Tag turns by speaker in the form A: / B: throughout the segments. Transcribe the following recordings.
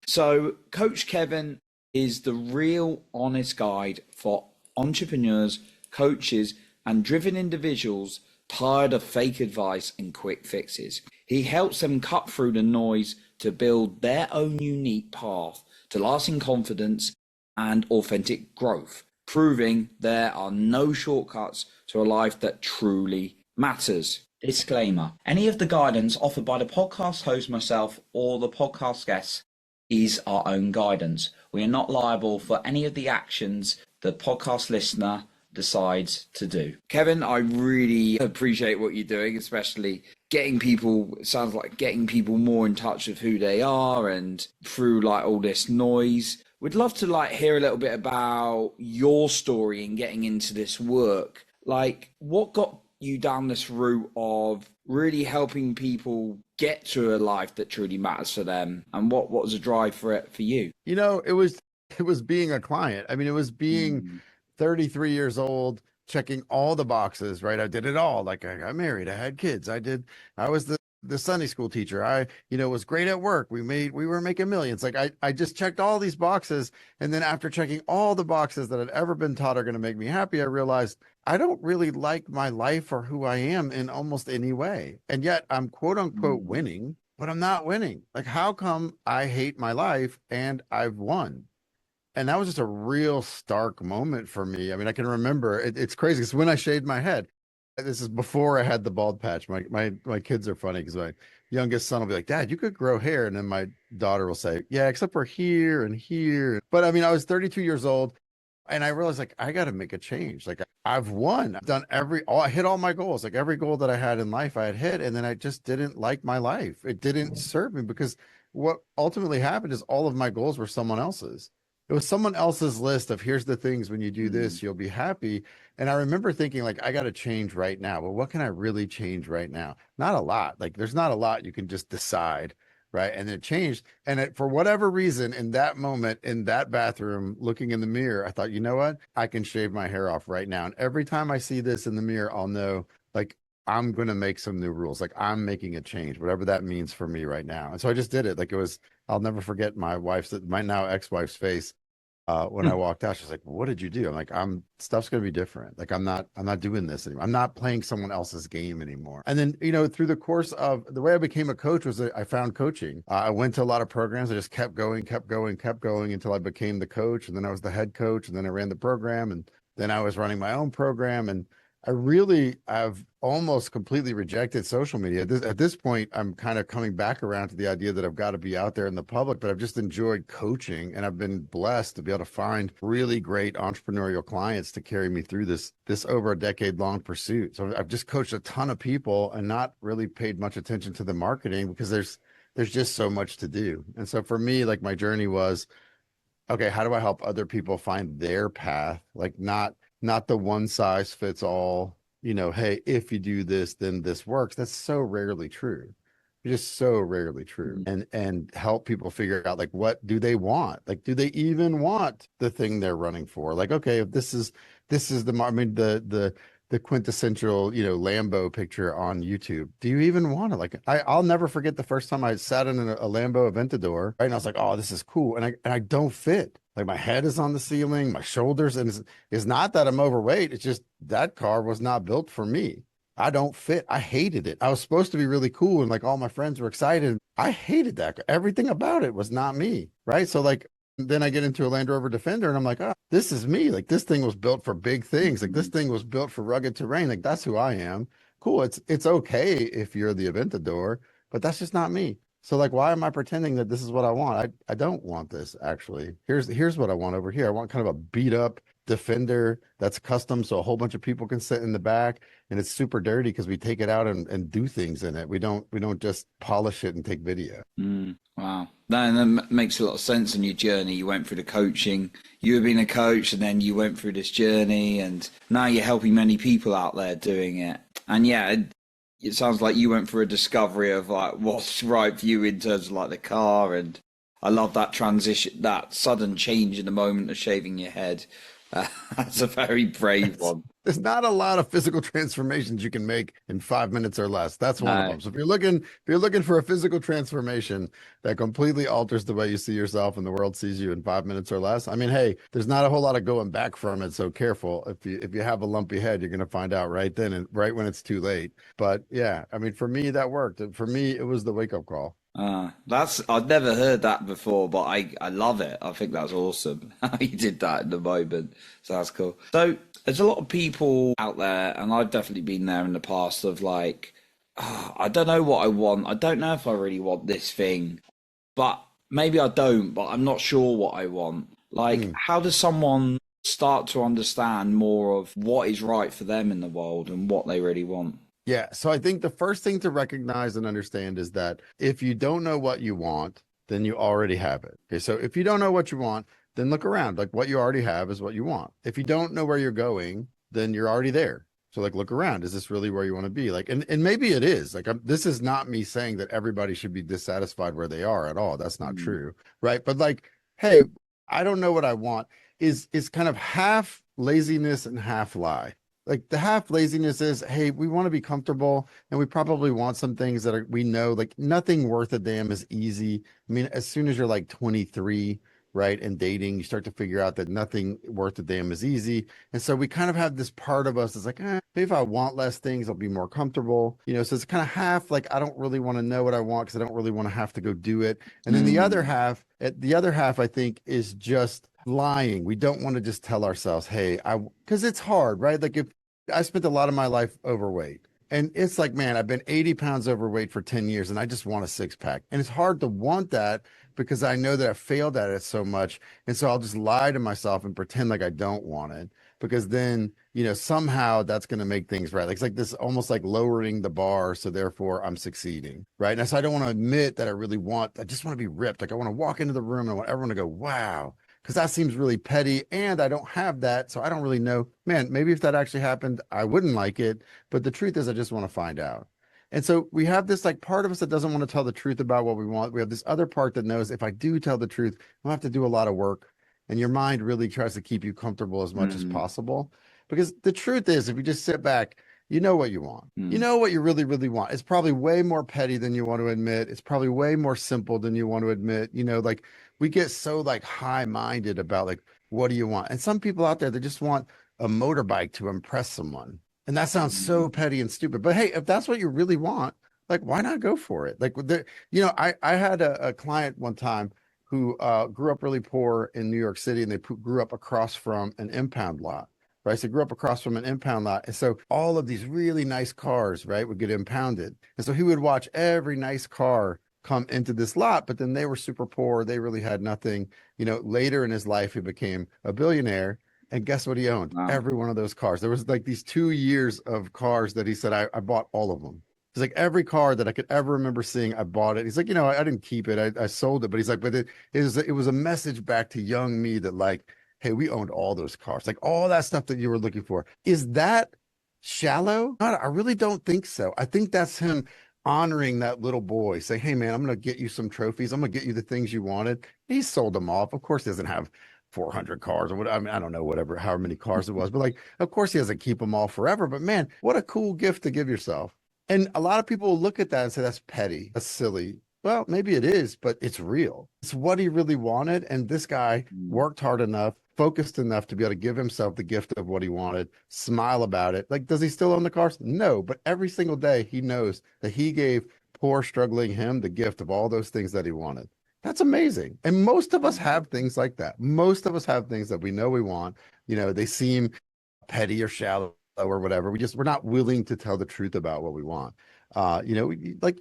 A: So, Coach Kevin is the real honest guide for entrepreneurs, coaches, and driven individuals tired of fake advice and quick fixes. He helps them cut through the noise to build their own unique path to lasting confidence and authentic growth, proving there are no shortcuts to a life that truly matters. Disclaimer: any of the guidance offered by the podcast host, myself, or the podcast guests is our own guidance. We are not liable for any of the actions the podcast listener decides to do. Kevin, I really appreciate what you're doing, especially getting people, it sounds like getting people more in touch with who they are and through like all this noise. We'd love to like hear a little bit about your story in getting into this work. Like, what got you down this route of really helping people get to a life that truly matters for them, and what was the drive for it for you?
B: You know, it was being a client. I mean, it was being 33 years old, checking all the boxes, right? I did it all. Like, I got married, I had kids, I was the Sunday school teacher. I, was great at work. We were making millions. Like I just checked all these boxes. And then after checking all the boxes that I'd ever been taught are going to make me happy, I realized I don't really like my life or who I am in almost any way. And yet I'm quote unquote winning, but I'm not winning. Like, how come I hate my life and I've won? And that was just a real stark moment for me. I mean, I can remember it's crazy because when I shaved my head, this is before I had the bald patch. My kids are funny because my youngest son will be like, "Dad, you could grow hair." And then my daughter will say, "Yeah, except for here and here." But I mean, I was 32 years old and I realized like, I got to make a change. Like, I've won. I've done I hit all my goals. Like every goal that I had in life, I had hit. And then I just didn't like my life. It didn't serve me because what ultimately happened is all of my goals were someone else's. It was someone else's list of here's the things when you do this, you'll be happy. And I remember thinking like, I got to change right now. But what can I really change right now? Not a lot. Like, there's not a lot you can just decide, right? And it changed. And for whatever reason, in that moment, in that bathroom, looking in the mirror, I thought, you know what? I can shave my hair off right now. And every time I see this in the mirror, I'll know like I'm going to make some new rules. Like, I'm making a change, whatever that means for me right now. And so I just did it. Like, I'll never forget my now ex-wife's face. When I walked out, she's like, "What did you do?" I'm like, stuff's going to be different. Like, I'm not doing this anymore. I'm not playing someone else's game anymore. And then, through the course of the way I became a coach was that I found coaching. I went to a lot of programs. I just kept going until I became the coach. And then I was the head coach, and then I ran the program, and then I was running my own program. And I've almost completely rejected social media. At this point, I'm kind of coming back around to the idea that I've got to be out there in the public, but I've just enjoyed coaching, and I've been blessed to be able to find really great entrepreneurial clients to carry me through this over a decade long pursuit. So I've just coached a ton of people and not really paid much attention to the marketing because there's just so much to do. And so for me, like, my journey was, okay, how do I help other people find their path? Like, not the one size fits all, hey, if you do this, then this works. That's so rarely true. It's just so rarely true. And help people figure out, like, what do they want? Like, do they even want the thing they're running for? Like, okay, if this is the quintessential, Lambo picture on YouTube. Do you even want it? Like, I'll never forget the first time I sat in a Lambo Aventador, right? And I was like, oh, this is cool. And I don't fit. Like, my head is on the ceiling, my shoulders, and it's not that I'm overweight. It's just that car was not built for me. I don't fit. I hated it. I was supposed to be really cool, and like all my friends were excited. I hated that. Everything about it was not me, right? So like, then I get into a Land Rover Defender, and I'm like, oh, this is me. Like, this thing was built for big things. Like, this thing was built for rugged terrain. Like, that's who I am. Cool. It's okay if you're the Aventador, but that's just not me. So like, why am I pretending that this is what I want? I don't want this, actually. Here's what I want over here. I want kind of a beat up Defender that's custom so a whole bunch of people can sit in the back, and it's super dirty because we take it out and do things in it. We don't just polish it and take video.
A: Wow. That makes a lot of sense on your journey. You went through the coaching, you were being a coach, and then you went through this journey, and now you're helping many people out there doing it. And yeah, it sounds like you went through a discovery of like what's right for you in terms of like the car. And I love that transition, that sudden change in the moment of shaving your head, That's a very brave one.
B: There's not a lot of physical transformations you can make in 5 minutes or less. That's one of
A: No.
B: them. So if you're looking for a physical transformation that completely alters the way you see yourself and the world sees you in 5 minutes or less, I mean, hey, there's not a whole lot of going back from it. So careful. If you have a lumpy head, you're going to find out right then and right when it's too late. But yeah, I mean, for me, that worked. For me, it was the wake up call.
A: That's I've never heard that before, but I love it. I think that's awesome how you did that in the moment. So that's cool. So there's a lot of people out there, and I've definitely been there in the past of like, "Ah, I don't know what I want. I don't know if I really want this thing, but maybe I don't, but I'm not sure what I want." Like,
B: Hmm.
A: how does someone start to understand more of what is right for them in the world and what they really want?
B: Yeah. So I think the first thing to recognize and understand is that if you don't know what you want, then you already have it. Okay. So if you don't know what you want, then look around. Like what you already have is what you want. If you don't know where you're going, then you're already there. So like look around. Is this really where you want to be? Like, and maybe it is. Like this is not me saying that everybody should be dissatisfied where they are at all. That's not
A: Mm,
B: true. Right. But like, hey, I don't know what I want is kind of half laziness and half lie. Like the half laziness is, hey, we want to be comfortable and we probably want some things that are, we know, like nothing worth a damn is easy. I mean, as soon as you're like 23, right, and dating, you start to figure out that nothing worth a damn is easy. And so we kind of have this part of us that's like, maybe if I want less things, I'll be more comfortable. So it's kind of half like I don't really want to know what I want because I don't really want to have to go do it. And then
A: mm,
B: the other half, I think, is just lying. We don't want to just tell ourselves, hey, because it's hard, right? Like if I spent a lot of my life overweight. And it's like, man, I've been 80 pounds overweight for 10 years and I just want a six pack. And it's hard to want that because I know that I failed at it so much. And so I'll just lie to myself and pretend like I don't want it because then, somehow that's going to make things right. Like it's like this almost like lowering the bar. So therefore I'm succeeding. Right. And so I don't want to admit that I just want to be ripped. Like I want to walk into the room and I want everyone to go, wow, because that seems really petty and I don't have that. So I don't really know, man, maybe if that actually happened, I wouldn't like it. But the truth is, I just want to find out. And so we have this like part of us that doesn't want to tell the truth about what we want. We have this other part that knows if I do tell the truth, I'll have to do a lot of work. And your mind really tries to keep you comfortable as much as
A: mm,
B: possible. Because the truth is, if you just sit back, you know what you want. You
A: mm,
B: know what you really, really want. It's probably way more petty than you want to admit. It's probably way more simple than you want to admit. Like we get so like high minded about like, what do you want? And some people out there, they just want a motorbike to impress someone. And that sounds so
A: mm,
B: petty and stupid. But hey, if that's what you really want, like why not go for it? Like I had a client one time who grew up really poor in New York City and they grew up across from an impound lot. Right. So grew up across from an impound lot. And so all of these really nice cars, right, would get impounded. And so he would watch every nice car come into this lot, but then they were super poor. They really had nothing. Later in his life, he became a billionaire. And guess what he owned?
A: wow.
B: Every one of those cars. There was like these 2 years of cars that he said, I bought all of them. He's like, every car that I could ever remember seeing, I bought it. He's like, I didn't keep it. I sold it. But he's like, but it was a message back to young me that like, hey, we owned all those cars, like all that stuff that you were looking for. Is that shallow? I really don't think so. I think that's him honoring that little boy. Say, hey, man, I'm going to get you some trophies. I'm going to get you the things you wanted. He sold them off. Of course, he doesn't have 400 cars or what. I mean, I don't know, whatever, however many cars it was, but like, of course, he doesn't keep them all forever. But man, what a cool gift to give yourself. And a lot of people will look at that and say, that's petty. That's silly. Well, maybe it is, but it's real. It's what he really wanted. And this guy
A: Mm,
B: worked hard enough, focused enough to be able to give himself the gift of what he wanted, smile about it. Like, does he still own the cars? No, but every single day he knows that he gave poor, struggling him the gift of all those things that he wanted. That's amazing. And most of us have things like that. Most of us have things that we know we want. They seem petty or shallow or whatever. We're not willing to tell the truth about what we want. Like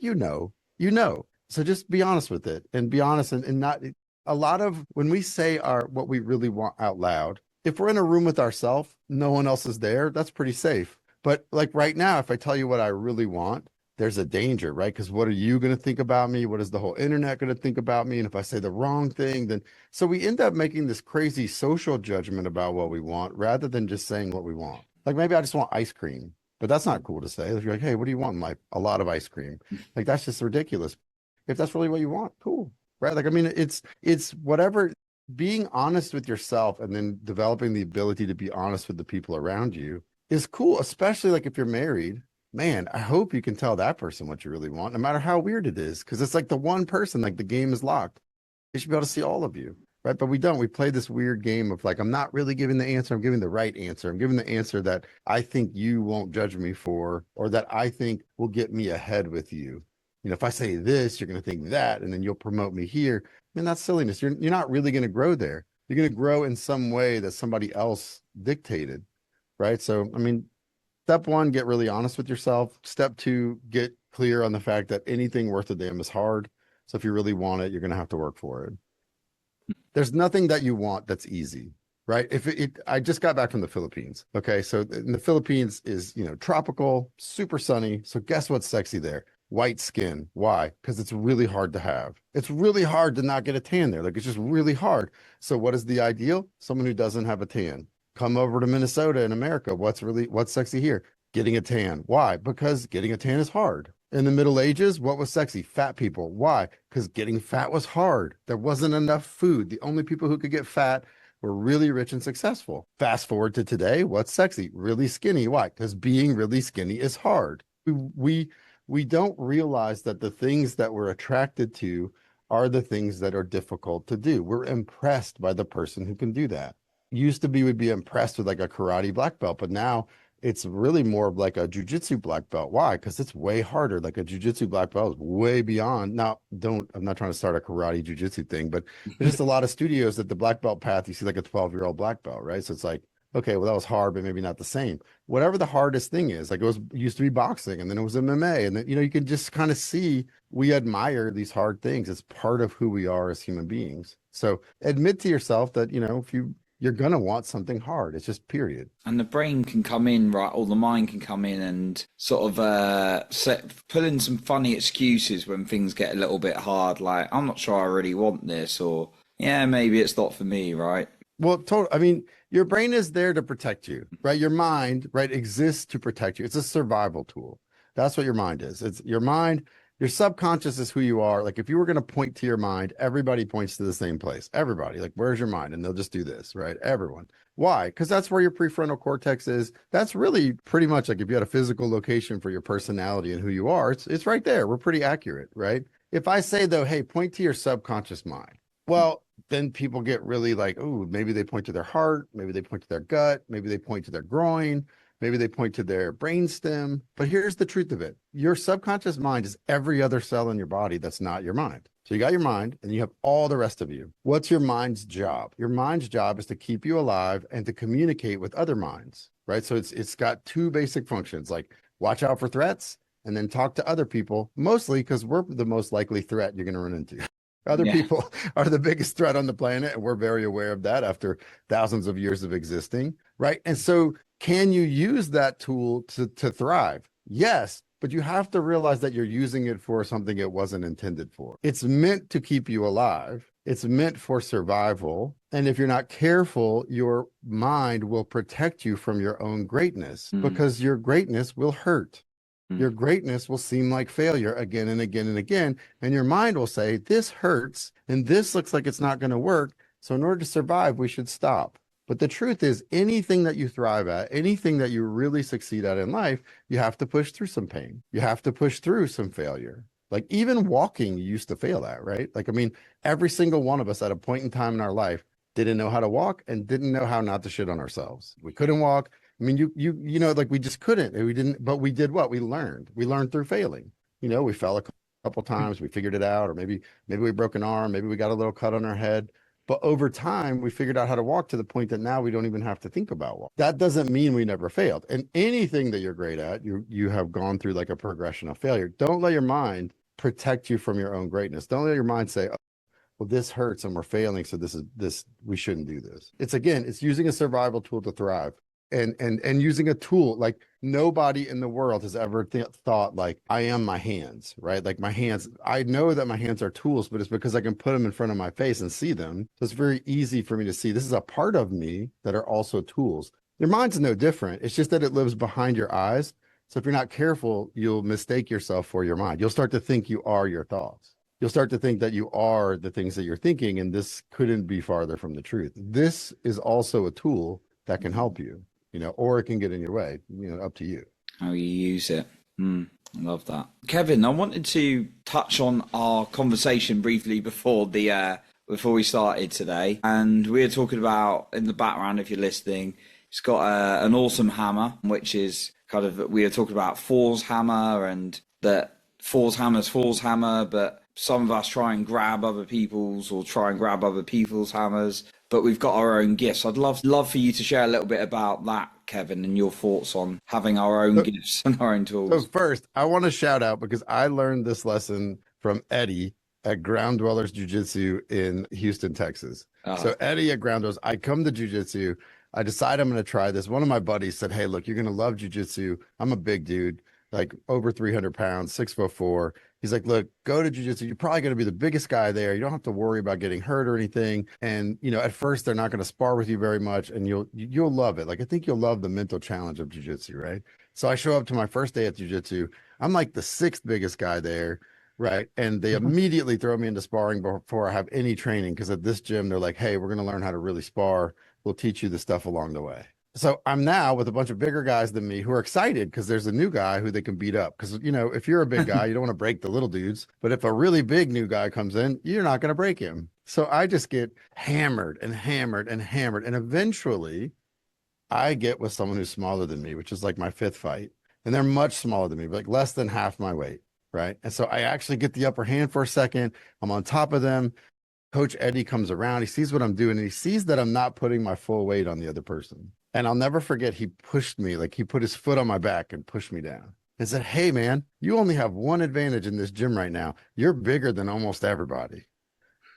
B: So just be honest with it and be honest and not a lot of when we say our what we really want out loud, if we're in a room with ourselves, no one else is there, that's pretty safe. But like right now, if I tell you what I really want, there's a danger, right? Because what are you going to think about me? What is the whole internet going to think about me? And if I say the wrong thing, then so we end up making this crazy social judgment about what we want rather than just saying what we want. Like maybe I just want ice cream, but that's not cool to say. If you're like, hey, what do you want in life? A lot of ice cream. Like that's just ridiculous. If that's really what you want, cool. Right. Like, I mean, it's whatever. being honest with yourself and then developing the ability to be honest with the people around you is cool, especially like if you're married. Man, I hope you can tell that person what you really want, no matter how weird it is, because it's like the one person, like the game is locked. They should be able to see all of you, right? But we don't. We play this weird game of like, I'm not really giving the answer. I'm giving the right answer. I'm giving the answer that I think you won't judge me for, or that I think will get me ahead with you. You know, if I say this, you're going to think that, and then you'll promote me here. I mean, that's silliness. You're not really going to grow there. You're going to grow in some way that somebody else dictated, right? So, I mean, step one, get really honest with yourself. Step two, get clear on the fact that anything worth a damn is hard. So if you really want it, you're going to have to work for it. There's nothing that you want that's easy, right? I just got back from the Philippines. Okay. So in the Philippines is, tropical, super sunny. So guess what's sexy there? White skin. Why? Because it's really hard to have. It's really hard to not get a tan there. Like it's just really hard. So what is the ideal? Someone who doesn't have a tan. Come over to Minnesota in America. What's sexy here? Getting a tan. Why? Because getting a tan is hard. In the Middle Ages, what was sexy? Fat people. Why? Because getting fat was hard. There wasn't enough food. The only people who could get fat were really rich and successful. Fast forward to today, what's sexy? Really skinny. Why? Because being really skinny is hard. We don't realize that the things that we're attracted to are the things that are difficult to do. We're impressed by the person who can do that. Used to be, we'd be impressed with like a karate black belt, but now it's really more of like a jujitsu black belt. Why? Because it's way harder. Like a jujitsu black belt is way beyond. Now, I'm not trying to start a karate jujitsu thing, but there's just a lot of studios that the black belt path, you see like a 12-year-old black belt, right? So it's like, okay, well, that was hard, but maybe not the same. Whatever the hardest thing is, like it used to be boxing and then it was MMA. And then, you can just kind of see we admire these hard things. It's part of who we are as human beings. So admit to yourself that, if you're going to want something hard. It's just period.
A: And the brain can come in, right, or the mind can come in and sort of put in some funny excuses when things get a little bit hard, like, I'm not sure I really want this, or, yeah, maybe it's not for me, right?
B: Well, I mean, your brain is there to protect you, right? Your mind, right, exists to protect you. It's a survival tool. That's what your mind is. It's your mind. Your subconscious is who you are. Like if you were going to point to your mind, everybody points to the same place. Everybody, like, where's your mind? And they'll just do this, right? Everyone. Why? Because that's where your prefrontal cortex is. That's really pretty much like if you had a physical location for your personality and who you are, it's right there. We're pretty accurate, right? If I say though, hey, point to your subconscious mind. Well, then people get really like, oh, maybe they point to their heart, maybe they point to their gut, maybe they point to their groin, maybe they point to their brainstem. But here's the truth of it. Your subconscious mind is every other cell in your body that's not your mind. So you got your mind and you have all the rest of you. What's your mind's job? Your mind's job is to keep you alive and to communicate with other minds, right? So it's got two basic functions, like watch out for threats and then talk to other people, mostly because we're the most likely threat you're going to run into. Other people are the biggest threat on the planet, and we're very aware of that after thousands of years of existing, right? And so can you use that tool to thrive? Yes, but you have to realize that you're using it for something it wasn't intended for. It's meant to keep you alive. It's meant for survival. And if you're not careful, your mind will protect you from your own greatness because your greatness will hurt. Your greatness will seem like failure again and again and again. And your mind will say, this hurts and this looks like it's not going to work. So in order to survive, we should stop. But the truth is, anything that you thrive at, anything that you really succeed at in life, you have to push through some pain. You have to push through some failure. Like even walking, you used to fail at, right? Like, I mean, every single one of us at a point in time in our life didn't know how to walk and didn't know how not to shit on ourselves. We couldn't walk. I mean, like we just couldn't, we didn't, but we did what? We learned through failing. We fell a couple times, we figured it out, or maybe we broke an arm, maybe we got a little cut on our head. But over time, we figured out how to walk to the point that now we don't even have to think about walk. That doesn't mean we never failed. And anything that you're great at, you have gone through like a progression of failure. Don't let your mind protect you from your own greatness. Don't let your mind say, oh, well, this hurts and we're failing, so we shouldn't do this. It's using a survival tool to thrive. And using a tool. Like nobody in the world has ever thought like, I am my hands, right? Like my hands, I know that my hands are tools, but it's because I can put them in front of my face and see them. So it's very easy for me to see this is a part of me that are also tools. Your mind's no different. It's just that it lives behind your eyes. So if you're not careful, you'll mistake yourself for your mind. You'll start to think you are your thoughts. you'll start to think that you are the things that you're thinking, and this couldn't be farther from the truth. This is also a tool that can help you, or it can get in your way, up to you.
A: How you use it. I love that. Kevin, I wanted to touch on our conversation briefly before we started today. And we were talking about, in the background, if you're listening, it's got an awesome hammer, which is we were talking about Thor's hammer, and that Thor's hammer, but some of us try and grab other people's hammers, but we've got our own gifts. I'd love for you to share a little bit about that, Kevin, and your thoughts on having our own gifts and our own tools.
B: So first, I want to shout out, because I learned this lesson from Eddie at Ground Dwellers Jiu-Jitsu in Houston, Texas. So Eddie at Ground Dwellers, I come to Jiu-Jitsu. I decide I'm going to try this. One of my buddies said, hey, look, you're going to love Jiu-Jitsu. I'm a big dude, like over 300 pounds, 6'4". He's like, look, go to Jiu-Jitsu. You're probably going to be the biggest guy there. You don't have to worry about getting hurt or anything. And, at first they're not going to spar with you very much, and you'll love it. Like, I think you'll love the mental challenge of Jiu-Jitsu, right? So I show up to my first day at Jiu-Jitsu. I'm like the sixth biggest guy there, right? And they immediately throw me into sparring before I have any training, because at this gym, they're like, hey, we're going to learn how to really spar. We'll teach you the stuff along the way. So I'm now with a bunch of bigger guys than me who are excited because there's a new guy who they can beat up. Because, if you're a big guy, you don't want to break the little dudes. But if a really big new guy comes in, you're not going to break him. So I just get hammered and hammered and hammered. And eventually I get with someone who's smaller than me, which is like my fifth fight. And they're much smaller than me, like less than half my weight. Right. And so I actually get the upper hand for a second. I'm on top of them. Coach Eddie comes around. He sees what I'm doing, and he sees that I'm not putting my full weight on the other person. And I'll never forget, he pushed me, like he put his foot on my back and pushed me down and said, hey, man, you only have one advantage in this gym right now. You're bigger than almost everybody.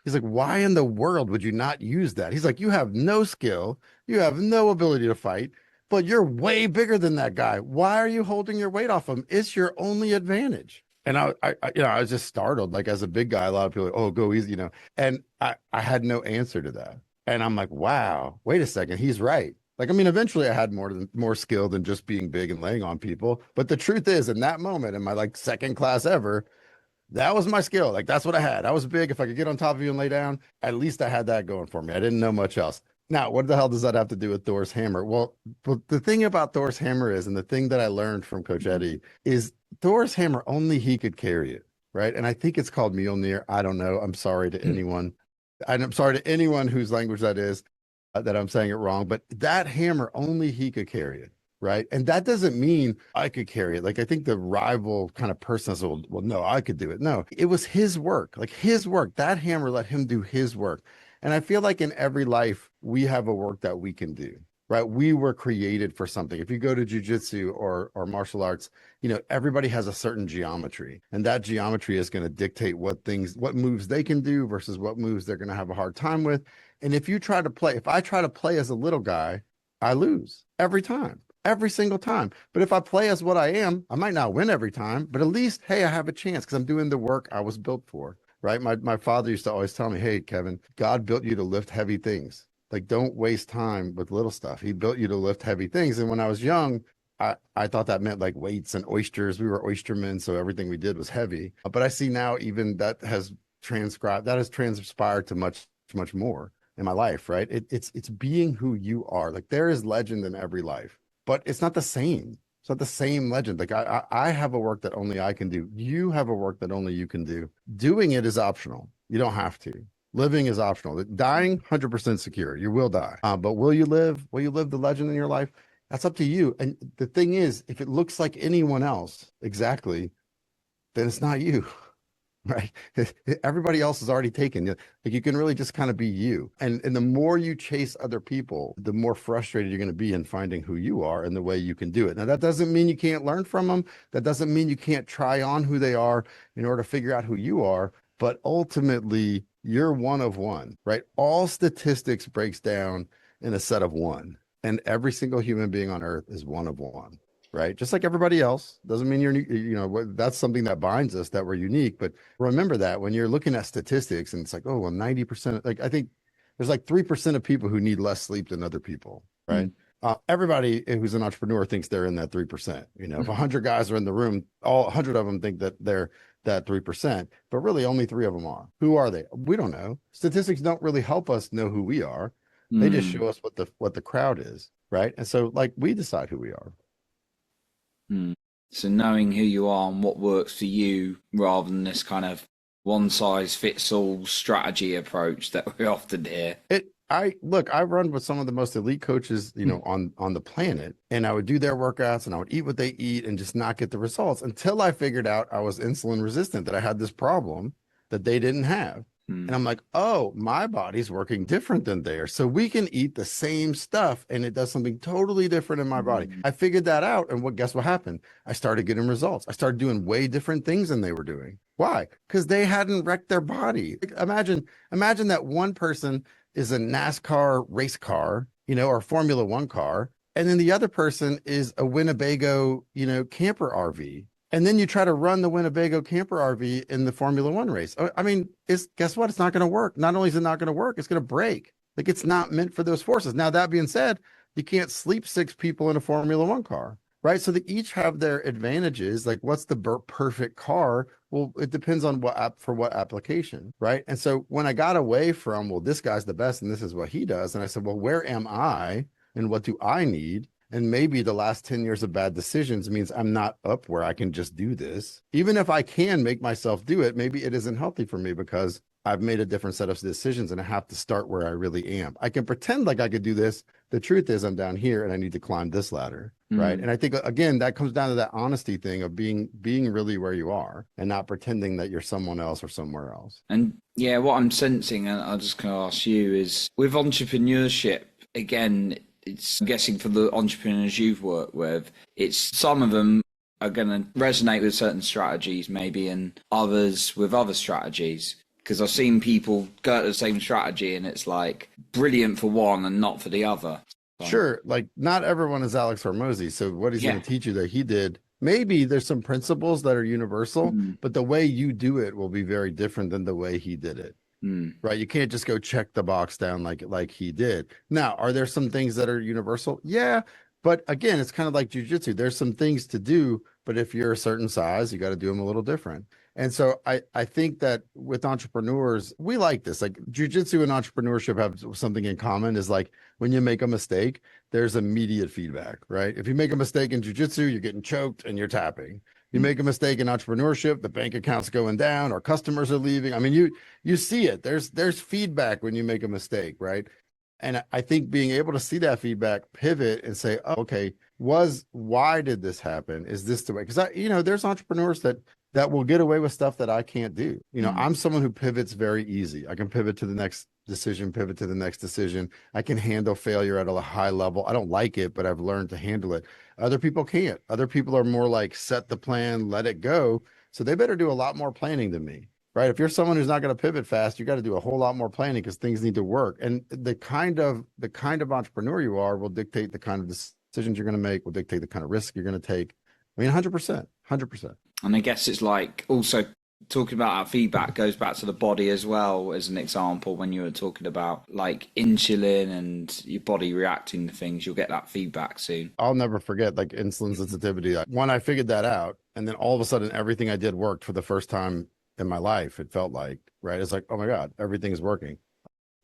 B: He's like, why in the world would you not use that? He's like, you have no skill. You have no ability to fight, but you're way bigger than that guy. Why are you holding your weight off him? It's your only advantage. And I was just startled. Like, as a big guy, a lot of people are like, oh, go easy, and I had no answer to that. And I'm like, wow, wait a second. He's right. Like, I mean, eventually I had more skill than just being big and laying on people. But the truth is, in that moment, in my like second class ever, that was my skill. Like, that's what I had. I was big. If I could get on top of you and lay down, at least I had that going for me. I didn't know much else. Now, what the hell does that have to do with Thor's hammer? Well, the thing about Thor's hammer is, and the thing that I learned from Coach Eddie is, Thor's hammer, only he could carry it, right? And I think it's called Mjolnir. I don't know. I'm sorry to anyone. I'm sorry to anyone whose language that is, that I'm saying it wrong. But that hammer, only he could carry it, right? And that doesn't mean I could carry it. Like, I think the rival kind of person says, well, no, I could do it. No, it was his work. Like, his work. That hammer let him do his work. And I feel like in every life, we have a work that we can do, right? We were created for something. If you go to jujitsu or martial arts, everybody has a certain geometry, and that geometry is going to dictate what moves they can do versus what moves they're going to have a hard time with. And if I try to play as a little guy, I lose every time, every single time. But if I play as what I am, I might not win every time, but at least, hey, I have a chance because I'm doing the work I was built for. Right. My father used to always tell me, hey, Kevin, God built you to lift heavy things. Like, don't waste time with little stuff. He built you to lift heavy things. And when I was young, I thought that meant like weights and oysters. We were oystermen, so everything we did was heavy. But I see now even that has transpired to much, much more in my life, right? It's being who you are. Like, there is legend in every life, but it's not the same. It's not the same legend. Like, I have a work that only I can do. You have a work that only you can do. Doing it is optional. You don't have to. Living is optional. Dying, 100% secure. You will die. But will you live? Will you live the legend in your life? That's up to you. And the thing is, if it looks like anyone else, exactly, then it's not you. Right? Everybody else is already taken. Like, you can really just kind of be you. And the more you chase other people, the more frustrated you're going to be in finding who you are and the way you can do it. Now, that doesn't mean you can't learn from them. That doesn't mean you can't try on who they are in order to figure out who you are. But ultimately, you're one of one, right? All statistics breaks down in a set of one. And every single human being on earth is one of one. Right? Just like everybody else. Doesn't mean that's something that binds us, that we're unique. But remember that when you're looking at statistics and it's like, oh, well, 90%, like, I think there's like 3% of people who need less sleep than other people. Right. Everybody who's an entrepreneur thinks they're in that 3%. If 100 guys are in the room, all 100 of them think that they're that 3%, but really only 3 of them are. Who are they? We don't know. Statistics don't really help us know who we are. They just show us what the crowd is, right? And so like we decide who we are.
A: So knowing who you are and what works for you rather than this kind of one size fits all strategy approach that we often hear.
B: I run with some of the most elite coaches, on the planet, and I would do their workouts and I would eat what they eat and just not get the results until I figured out I was insulin resistant, that I had this problem that they didn't have. And I'm like, oh, my body's working different than theirs. So we can eat the same stuff and it does something totally different in my body. I figured that out. And guess what happened? I started getting results. I started doing way different things than they were doing. Why? Because they hadn't wrecked their body. Imagine that one person is a NASCAR race car, or Formula One car. And then the other person is a Winnebago, camper RV. And then you try to run the Winnebago camper RV in the Formula One race. I mean, guess what? It's not going to work. Not only is it not going to work, it's going to break. Like, it's not meant for those forces. Now, that being said, you can't sleep 6 people in a Formula One car, right? So they each have their advantages. Like, what's the perfect car? Well, it depends on what application, right? And so when I got away from, well, this guy's the best and this is what he does, and I said, well, where am I and what do I need? And maybe the last 10 years of bad decisions means I'm not up where I can just do this. Even if I can make myself do it, maybe it isn't healthy for me because I've made a different set of decisions and I have to start where I really am. I can pretend like I could do this. The truth is I'm down here and I need to climb this ladder, right? And I think, again, that comes down to that honesty thing of being really where you are and not pretending that you're someone else or somewhere else.
A: And yeah, what I'm sensing, and I'm just going to ask you, is with entrepreneurship, again, I'm guessing for the entrepreneurs you've worked with, it's some of them are going to resonate with certain strategies maybe and others with other strategies. Because I've seen people go at the same strategy and it's like brilliant for one and not for the other.
B: Sure. Like, not everyone is Alex Hormozy. So what he's going to teach you that he did, maybe there's some principles that are universal, but the way you do it will be very different than the way he did it. Right. You can't just go check the box down like he did. Now, are there some things that are universal? Yeah. But again, it's kind of like jujitsu. There's some things to do, but if you're a certain size, you got to do them a little different. And so I think that with entrepreneurs, we like this. Like, jujitsu and entrepreneurship have something in common, is like when you make a mistake, there's immediate feedback, right? If you make a mistake in jujitsu, you're getting choked and you're tapping. You make a mistake in entrepreneurship, the bank account's going down or customers are leaving. I mean, you see it. There's feedback when you make a mistake, right? And I think being able to see that feedback, pivot and say, oh, okay, why did this happen? Is this the way? Because there's entrepreneurs that will get away with stuff that I can't do. I'm someone who pivots very easy. I can pivot to the next decision, pivot to the next decision. I can handle failure at a high level. I don't like it, but I've learned to handle it. Other people can't. Other people are more like, set the plan, let it go. So they better do a lot more planning than me, right? If you're someone who's not going to pivot fast, you got to do a whole lot more planning because things need to work. And the kind of entrepreneur you are will dictate the kind of decisions you're going to make, will dictate the kind of risk you're going to take. I mean, 100%.
A: And I guess it's like also talking about our feedback goes back to the body as well, as an example. When you were talking about like insulin and your body reacting to things, you'll get that feedback soon.
B: I'll never forget, like, insulin sensitivity. When I figured that out, and then all of a sudden everything I did worked for the first time in my life, it felt like, right? It's like, oh my God, everything's working.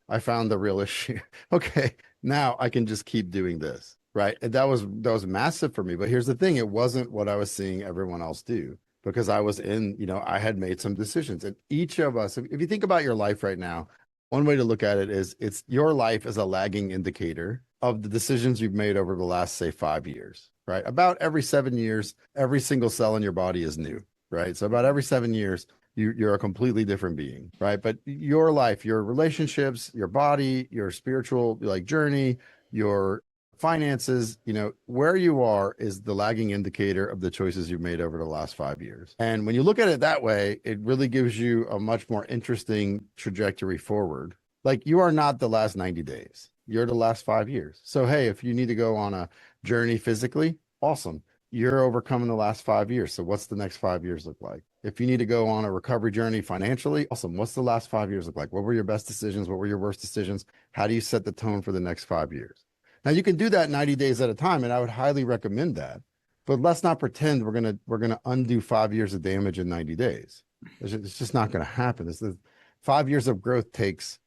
B: I found the real issue. Okay, now I can just keep doing this, right? And that was massive for me. But here's the thing, it wasn't what I was seeing everyone else do, because I was I had made some decisions. And each of us, if you think about your life right now, one way to look at it is it's your life as a lagging indicator of the decisions you've made over the last, say, 5 years, right? About every 7 years, every single cell in your body is new, right? So about every 7 years, you're a completely different being, right? But your life, your relationships, your body, your spiritual journey, your finances, where you are is the lagging indicator of the choices you've made over the last 5 years. And when you look at it that way, it really gives you a much more interesting trajectory forward. Like, you are not the last 90 days. You're the last 5 years. So, hey, if you need to go on a journey physically, awesome. You're overcoming the last 5 years. So what's the next 5 years look like? If you need to go on a recovery journey financially, awesome. What's the last 5 years look like? What were your best decisions? What were your worst decisions? How do you set the tone for the next 5 years? Now, you can do that 90 days at a time, and I would highly recommend that. But let's not pretend we're gonna undo 5 years of damage in 90 days. It's just not going to happen. It's the 5 years of growth takes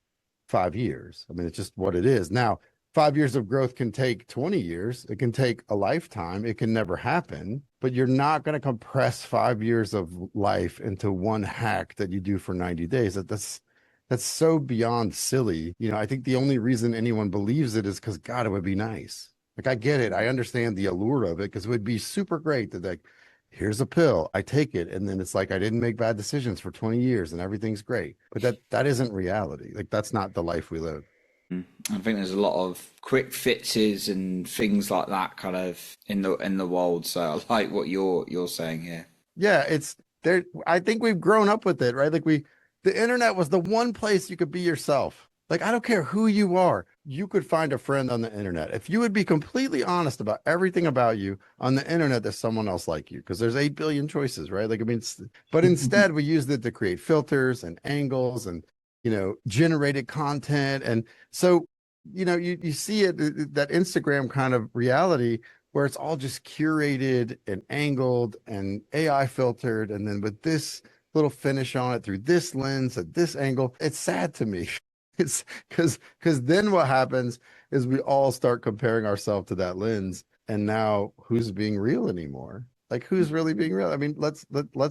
B: 5 years. I mean, it's just what it is. Now, 5 years of growth can take 20 years. It can take a lifetime. It can never happen, but you're not going to compress 5 years of life into one hack that you do for 90 days. That's so beyond silly. I think the only reason anyone believes it is because, God, it would be nice. Like, I get it. I understand the allure of it because it would be super great that, like, here's a pill, I take it, and then it's like I didn't make bad decisions for 20 years and everything's great. But that isn't reality. Like, that's not the life we live.
A: I think there's a lot of quick fixes and things like that kind of in the world. So I like what you're saying here.
B: Yeah, it's there. I think we've grown up with it, right? Like, the internet was the one place you could be yourself. Like, I don't care who you are, you could find a friend on the internet. If you would be completely honest about everything about you on the internet, there's someone else like you because there's 8 billion choices, right? Like, I mean, but instead we used it to create filters and angles and, generated content. And so, you see it, that Instagram kind of reality where it's all just curated and angled and AI filtered. And then with this little finish on it through this lens at this angle, it's sad to me. It's because then what happens is we all start comparing ourselves to that lens, and now who's being real anymore? Like, who's really being real? I mean, let's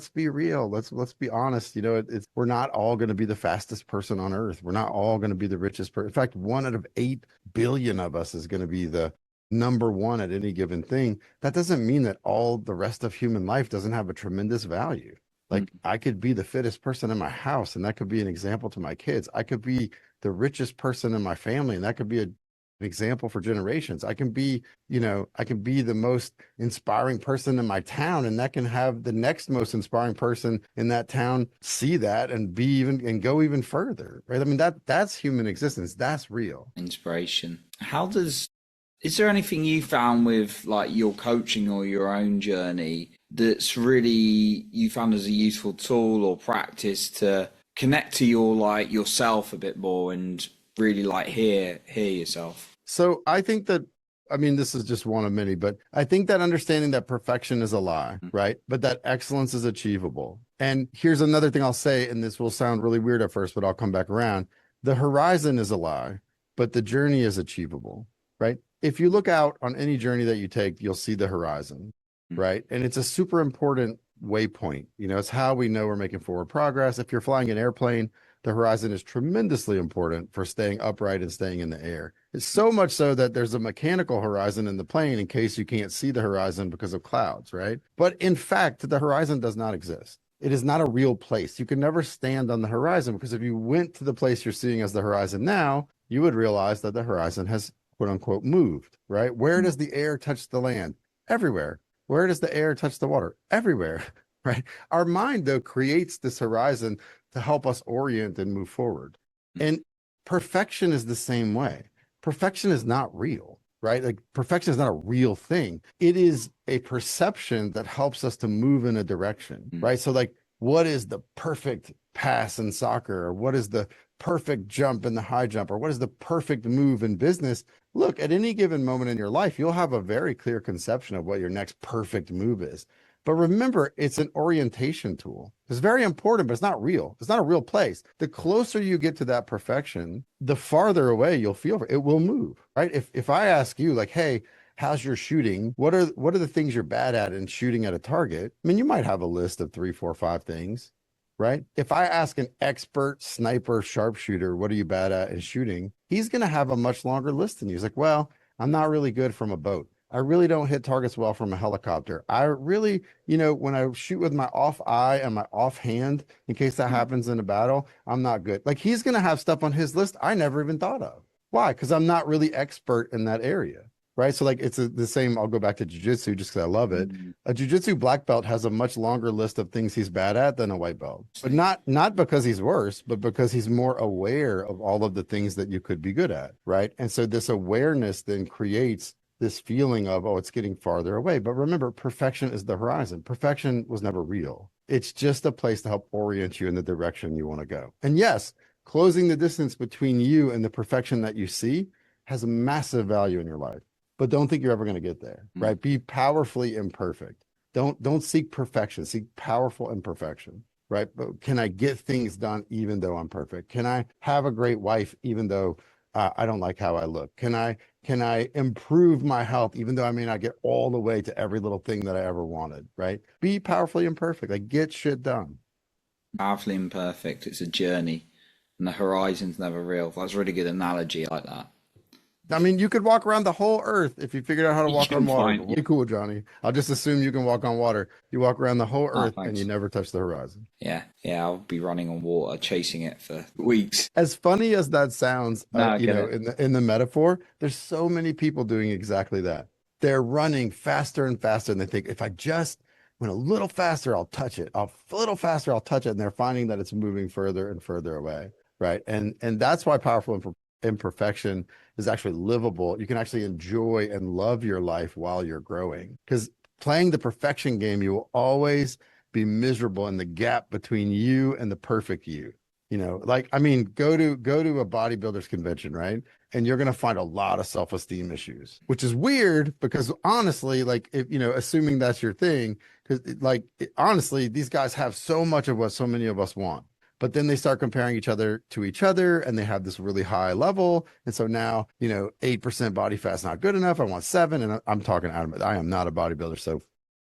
B: be real. Let's be honest. We're not all going to be the fastest person on earth. We're not all going to be the richest person. In fact, 1 out of 8 billion of us is going to be the number one at any given thing. That doesn't mean that all the rest of human life doesn't have a tremendous value. Like, I could be the fittest person in my house, and that could be an example to my kids. I could be the richest person in my family, and that could be an example for generations. I can be the most inspiring person in my town, and that can have the next most inspiring person in that town see that and go even further, right? I mean, that's human existence. That's real.
A: Inspiration. Is there anything you found with like your coaching or your own journey that's really you found as a useful tool or practice to connect to yourself a bit more and really like hear yourself?
B: So I think that, I mean, this is just one of many, but I think that understanding that perfection is a lie, right? But that excellence is achievable. And here's another thing I'll say, and this will sound really weird at first, but I'll come back around. The horizon is a lie, but the journey is achievable, right? If you look out on any journey that you take, you'll see the horizon, right? And it's a super important waypoint. It's how we know we're making forward progress. If you're flying an airplane, the horizon is tremendously important for staying upright and staying in the air. It's so much so that there's a mechanical horizon in the plane in case you can't see the horizon because of clouds, right? But in fact, the horizon does not exist. It is not a real place. You can never stand on the horizon because if you went to the place you're seeing as the horizon now, you would realize that the horizon has quote unquote moved, right? Where does the air touch the land? Everywhere. Where does the air touch the water? Everywhere, right? Our mind, though, creates this horizon to help us orient and move forward. And perfection is the same way. Perfection is not real, right? Like, perfection is not a real thing. It is a perception that helps us to move in a direction, right? So, like, what is the perfect pass in soccer? Or what is the perfect jump in the high jump? Or what is the perfect move in business? Look, at any given moment in your life, you'll have a very clear conception of what your next perfect move is. But remember, it's an orientation tool. It's very important, but it's not real. It's not a real place. The closer you get to that perfection, the farther away you'll feel. It will move, right? If I ask you, like, hey, how's your shooting? What are the things you're bad at in shooting at a target? I mean, you might have a list of 3, 4, 5 things, right? If I ask an expert sniper sharpshooter, what are you bad at in shooting? He's going to have a much longer list than you. He's like, well, I'm not really good from a boat. I really don't hit targets well from a helicopter. I really, when I shoot with my off eye and my off hand, in case that happens in a battle, I'm not good. Like, he's going to have stuff on his list I never even thought of. Why? Because I'm not really expert in that area, right? So, like, it's the same. I'll go back to jujitsu just because I love it. A jujitsu black belt has a much longer list of things he's bad at than a white belt, but not because he's worse, but because he's more aware of all of the things that you could be good at, right? And so this awareness then creates this feeling of, oh, it's getting farther away. But remember, perfection is the horizon. Perfection was never real. It's just a place to help orient you in the direction you want to go. And yes, closing the distance between you and the perfection that you see has a massive value in your life. But don't think you're ever going to get there, right? Be powerfully imperfect. Don't seek perfection. Seek powerful imperfection. right? But can I get things done even though I'm perfect? Can I have a great wife even though I don't like how I look? Can I improve my health even though I may not get all the way to every little thing that I ever wanted, right? Be powerfully imperfect, like get shit done.
A: Powerfully imperfect. It's a journey, and the horizon's never real. That's a really good analogy. I like that.
B: I mean, you could walk around the whole earth if you figured out how to
A: You
B: walk
A: can
B: on water.
A: find,
B: But way cool, Johnny. I'll just assume you can walk on water. You walk around the whole
A: oh,
B: earth and you
A: thanks.
B: never touch the horizon.
A: Yeah, yeah. I'll be running on water, chasing it for weeks.
B: As funny as that sounds,
A: No, I get it.
B: in the metaphor, there's so many people doing exactly that. They're running faster and faster, and they think if I just went a little faster, I'll touch it. A little faster, I'll touch it, and they're finding that it's moving further and further away, right? And that's why powerful imperfection is actually livable. You can actually enjoy and love your life while you're growing. Because playing the perfection game, you will always be miserable in the gap between you and the perfect you. Like, I mean, go to a bodybuilders convention, right? And you're going to find a lot of self-esteem issues, which is weird because honestly, like, if assuming that's your thing, because honestly, these guys have so much of what so many of us want. But then they start comparing each other to each other and they have this really high level. And so now, 8% body fat's not good enough. I want 7. And I'm talking out of it. I am not a bodybuilder. So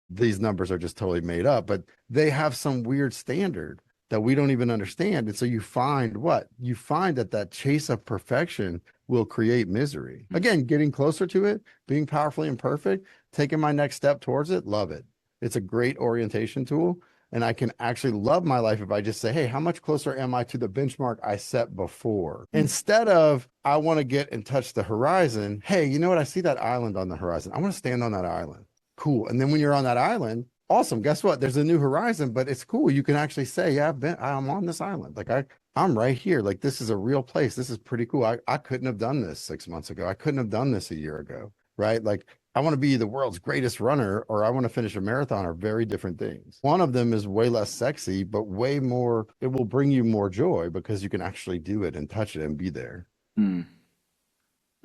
B: these numbers are just totally made up, but they have some weird standard that we don't even understand. And so you find what? You find that chase of perfection will create misery. Again, getting closer to it, being powerfully imperfect, taking my next step towards it, love it. It's a great orientation tool. And I can actually love my life if I just say, hey, how much closer am I to the benchmark I set before? Instead of, I want to get and touch the horizon. Hey, you know what? I see that island on the horizon. I want to stand on that island. Cool. And then when you're on that island, awesome. Guess what? There's a new horizon, but it's cool. You can actually say, yeah, I'm on this island. Like I'm right here. Like this is a real place. This is pretty cool. I couldn't have done this 6 months ago. I couldn't have done this a year ago. Right. Like I want to be the world's greatest runner or I want to finish a marathon are very different things. One of them is way less sexy, but way more, it will bring you more joy because you can actually do it and touch it and be there.
A: Mm.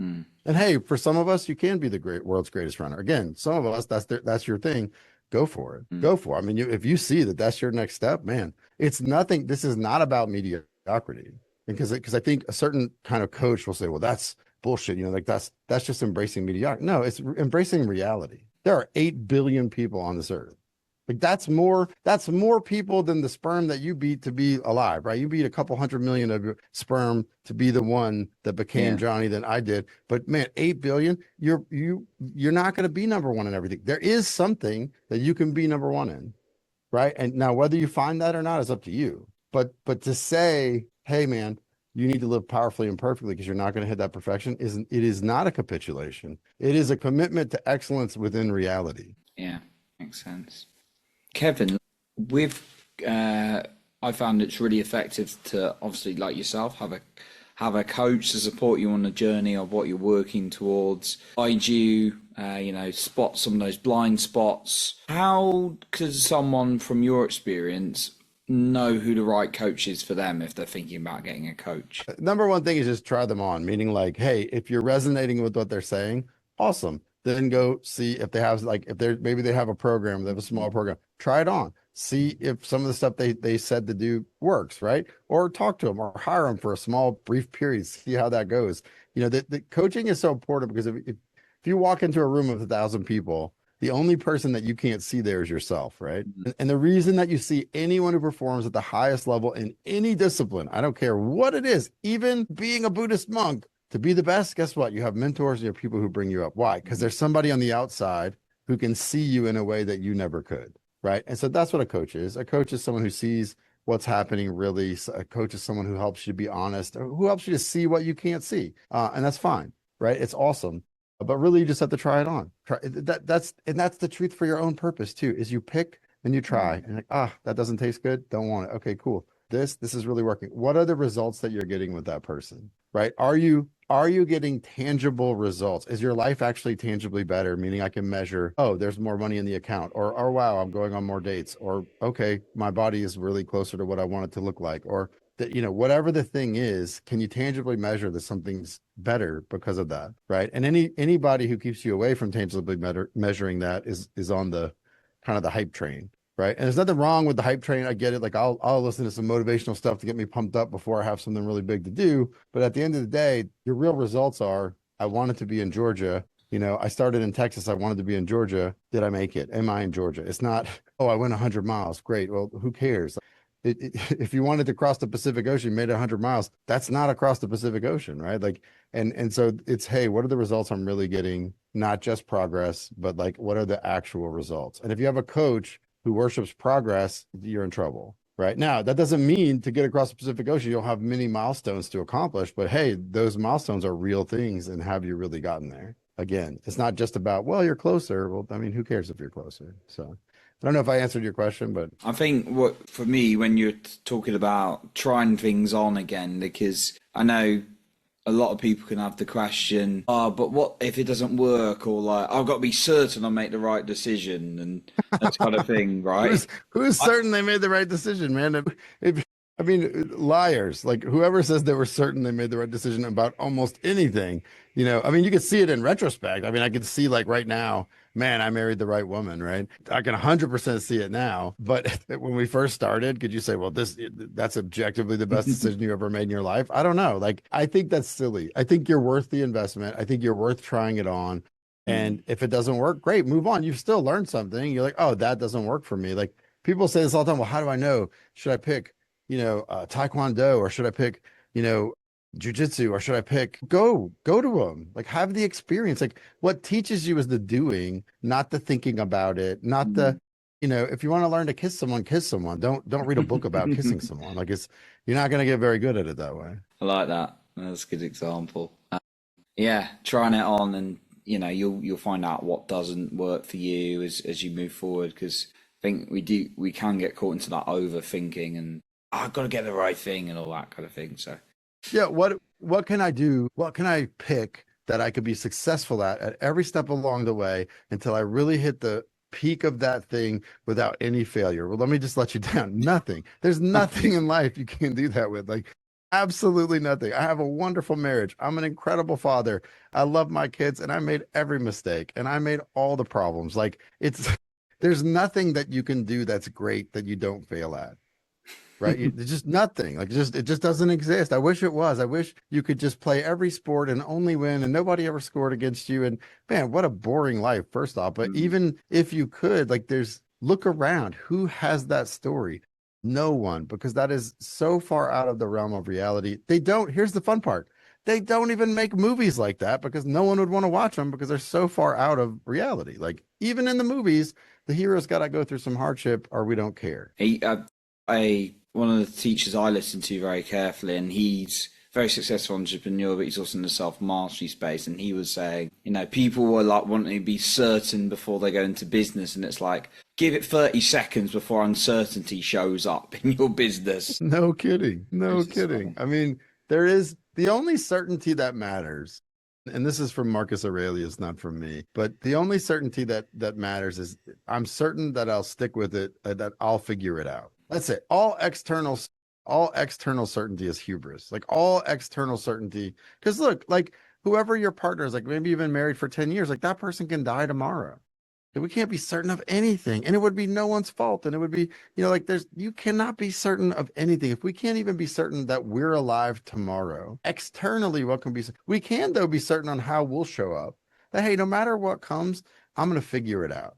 A: Mm.
B: And hey, for some of us, you can be the world's greatest runner. Again, some of us, that's your thing. Go for it. Go for it. I mean, if you see that that's your next step, man, it's nothing. This is not about mediocrity. Because I think a certain kind of coach will say, well, that's bullshit. Like that's just embracing mediocrity. No, it's embracing reality. There are 8 billion people on this earth. Like that's more people than the sperm that you beat to be alive, right? You beat a couple 100 million of your sperm to be the one that became Johnny than I did. But man, 8 billion, you're not going to be number one in everything. There is something that you can be number one in, right? And now whether you find that or not is up to you. But to say, hey man, you need to live powerfully and perfectly because you're not going to hit that perfection is not a capitulation. It is a commitment to excellence within reality.
A: Yeah, makes sense. Kevin, with I found it's really effective to obviously, like yourself, have a coach to support you on the journey of what you're working towards. Guide you, spot some of those blind spots. How could someone from your experience know who the right coach is for them if they're thinking about getting a coach?
B: Number one thing is just try them on, meaning like, hey, if you're resonating with what they're saying, awesome. Then go see if they have maybe they have a program, they have a small program, try it on. See if some of the stuff they said to do works, right? Or talk to them or hire them for a small brief period, see how that goes. The coaching is so important because if you walk into a room of 1,000 people, the only person that you can't see there is yourself, right? And the reason that you see anyone who performs at the highest level in any discipline, I don't care what it is, even being a Buddhist monk, to be the best, guess what? You have mentors and you have people who bring you up. Why? Because there's somebody on the outside who can see you in a way that you never could, right? And so that's what a coach is. A coach is someone who sees what's happening really. A coach is someone who helps you to be honest, or who helps you to see what you can't see. And that's fine, right? It's awesome. But really, you just have to try it on. That's the truth for your own purpose too, is you pick and you try and like, that doesn't taste good. Don't want it. Okay, cool. This is really working. What are the results that you're getting with that person, right? Are you getting tangible results? Is your life actually tangibly better? Meaning I can measure, oh, there's more money in the account, or wow, I'm going on more dates, or okay, my body is really closer to what I want it to look like, or that, whatever the thing is, can you tangibly measure that something's better because of that, right? And anybody who keeps you away from tangibly measuring that is on the kind of the hype train, right? And there's nothing wrong with the hype train. I get it. Like I'll listen to some motivational stuff to get me pumped up before I have something really big to do. But at the end of the day, your real results are, I wanted to be in Georgia. I started in Texas. I wanted to be in Georgia. Did I make it? Am I in Georgia? It's not, oh, I went 100 miles. Great. Well, who cares? If you wanted to cross the Pacific Ocean, made 100 miles, that's not across the Pacific Ocean, right? Like, and so it's, hey, what are the results I'm really getting? Not just progress, but like, what are the actual results? And if you have a coach who worships progress, you're in trouble. Right now, that doesn't mean to get across the Pacific Ocean, you'll have many milestones to accomplish, but hey, those milestones are real things. And have you really gotten there? Again, it's not just about, well, you're closer. Well, I mean, who cares if you're closer? So I don't know if I answered your question, but
A: I think what for me, when you're talking about trying things on again, because I know a lot of people can have the question, oh, but what if it doesn't work? Or like, I've got to be certain I make the right decision and that kind of thing, right?
B: who's certain they made the right decision, man? I mean, liars, like whoever says they were certain they made the right decision about almost anything, I mean, you can see it in retrospect. I mean, I can see like right now, man, I married the right woman, right? I can 100% see it now. But when we first started, could you say, well, that's objectively the best decision you ever made in your life? I don't know. Like, I think that's silly. I think you're worth the investment. I think you're worth trying it on. And if it doesn't work, great, move on. You've still learned something. You're like, oh, that doesn't work for me. Like people say this all the time. Well, how do I know? Should I pick, Taekwondo, or should I pick, jujitsu, or should I pick, go to them, like have the experience. Like what teaches you is the doing, not the thinking about it, not the, if you want to learn to kiss someone, kiss someone. Don't read a book about kissing someone. Like you're not going to get very good at it that way.
A: I like that. That's a good example. Yeah, trying it on, and you'll find out what doesn't work for you as you move forward. Because I think we can get caught into that overthinking and I've got to get the right thing and all that kind of thing. So
B: yeah, what can I do? What can I pick that I could be successful at every step along the way until I really hit the peak of that thing without any failure? Well, let me just let you down. Nothing. There's nothing in life you can do that with. Like absolutely nothing. I have a wonderful marriage. I'm an incredible father. I love my kids, and I made every mistake, and I made all the problems. Like there's nothing that you can do that's great that you don't fail at. Right? It's just nothing. Like it just doesn't exist. I wish it was. I wish you could just play every sport and only win, and nobody ever scored against you. And man, what a boring life, first off. But even if you could, like look around. Who has that story? No one, because that is so far out of the realm of reality. Here's the fun part. They don't even make movies like that because no one would want to watch them because they're so far out of reality. Like even in the movies, the hero's got to go through some hardship or we don't care.
A: One of the teachers I listen to very carefully, and he's a very successful entrepreneur, but he's also in the self-mastery space. And he was saying, people were like wanting to be certain before they go into business. And it's like, give it 30 seconds before uncertainty shows up in your business.
B: No kidding. No kidding. I mean, there is the only certainty that matters. And this is from Marcus Aurelius, not from me, but the only certainty that matters is I'm certain that I'll stick with it, that I'll figure it out. That's it. All external certainty is hubris. Like all external certainty. Because look, like whoever your partner is, like maybe you've been married for 10 years, like that person can die tomorrow. And we can't be certain of anything. And it would be no one's fault. And it would be, you cannot be certain of anything. If we can't even be certain that we're alive tomorrow, externally, what can be, we can though be certain on how we'll show up. That, hey, no matter what comes, I'm going to figure it out.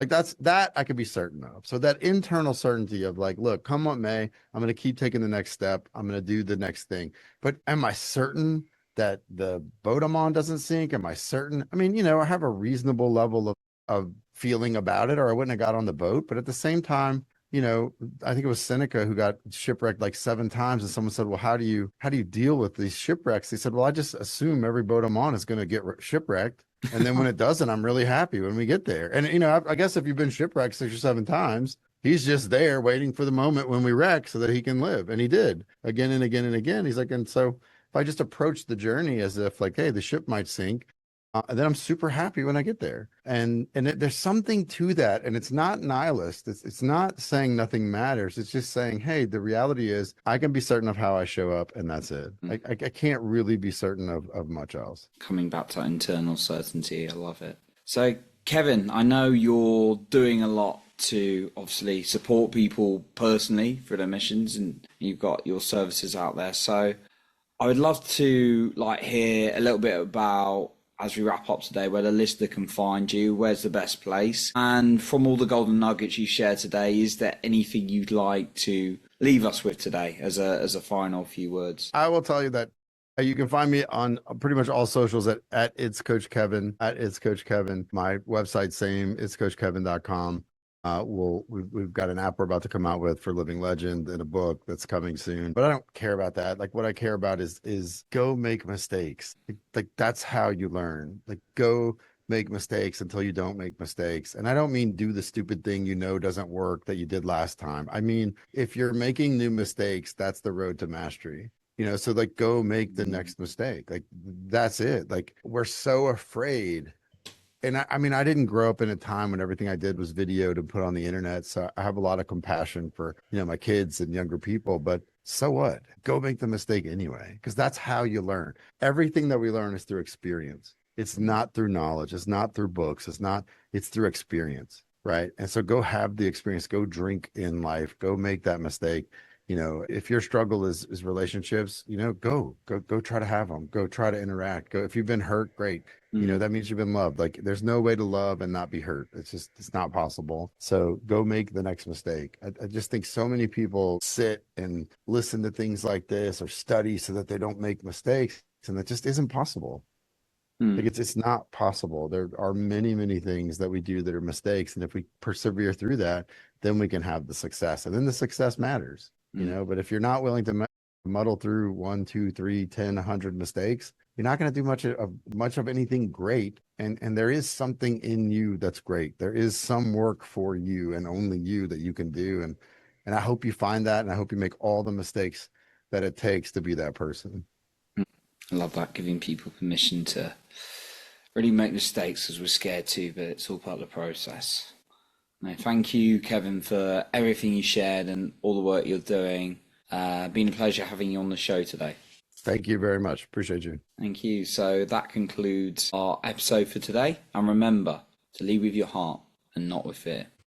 B: Like that I could be certain of. So that internal certainty of like, look, come what may, I'm going to keep taking the next step. I'm going to do the next thing. But am I certain that the boat I'm on doesn't sink? Am I certain? I mean, I have a reasonable level of feeling about it, or I wouldn't have got on the boat. But at the same time, I think it was Seneca who got shipwrecked like 7 times. And someone said, well, how do you deal with these shipwrecks? He said, well, I just assume every boat I'm on is going to get shipwrecked. And then when it doesn't, I'm really happy when we get there. And, I guess if you've been shipwrecked 6 or 7 times, he's just there waiting for the moment when we wreck so that he can live. And he did again and again and again. He's like, and so if I just approach the journey as if like, hey, the ship might sink, then I'm super happy when I get there. And there's something to that. And it's not nihilist. It's not saying nothing matters. It's just saying, hey, the reality is I can be certain of how I show up, and that's it. I can't really be certain of much else.
A: Coming back to internal certainty, I love it. So, Kevin, I know you're doing a lot to obviously support people personally through their missions, and you've got your services out there. So I would love to like hear a little bit about, as we wrap up today, where the listener can find you, where's the best place, and from all the golden nuggets you shared today, is there anything you'd like to leave us with today as a final few words?
B: I will tell you that you can find me on pretty much all socials at It's Coach Kevin, at It's Coach Kevin. My website, same, it's coachkevin.com. We've got an app we're about to come out with for Living Legend and a book that's coming soon. But I don't care about that. Like what I care about is go make mistakes. Like that's how you learn. Like go make mistakes until you don't make mistakes. And I don't mean do the stupid thing you know doesn't work that you did last time. I mean, if you're making new mistakes, that's the road to mastery. So like go make the next mistake. Like that's it. Like we're so afraid. And I mean, I didn't grow up in a time when everything I did was videoed and put on the internet. So I have a lot of compassion for, my kids and younger people, but so what? Go make the mistake anyway, because that's how you learn. Everything that we learn is through experience. It's not through knowledge. It's not through books. It's through experience. Right. And so go have the experience, go drink in life, go make that mistake. If your struggle is relationships, go try to have them, go try to interact, go. If you've been hurt, great. That means you've been loved. Like there's no way to love and not be hurt. It's not possible. So go make the next mistake. I just think so many people sit and listen to things like this or study so that they don't make mistakes. And that just isn't possible. Like it's not possible. There are many, many things that we do that are mistakes. And if we persevere through that, then we can have the success. And then the success matters. But if you're not willing to muddle through 1, 2, 3, 10, 100 mistakes, you're not going to do much of anything great. And there is something in you that's great. There is some work for you and only you that you can do. And I hope you find that. And I hope you make all the mistakes that it takes to be that person.
A: I love that, giving people permission to really make mistakes because we're scared to, but it's all part of the process. No, thank you, Kevin, for everything you shared and all the work you're doing. Been a pleasure having you on the show today.
B: Thank you very much. Appreciate you.
A: Thank you. So that concludes our episode for today. And remember to lead with your heart and not with fear.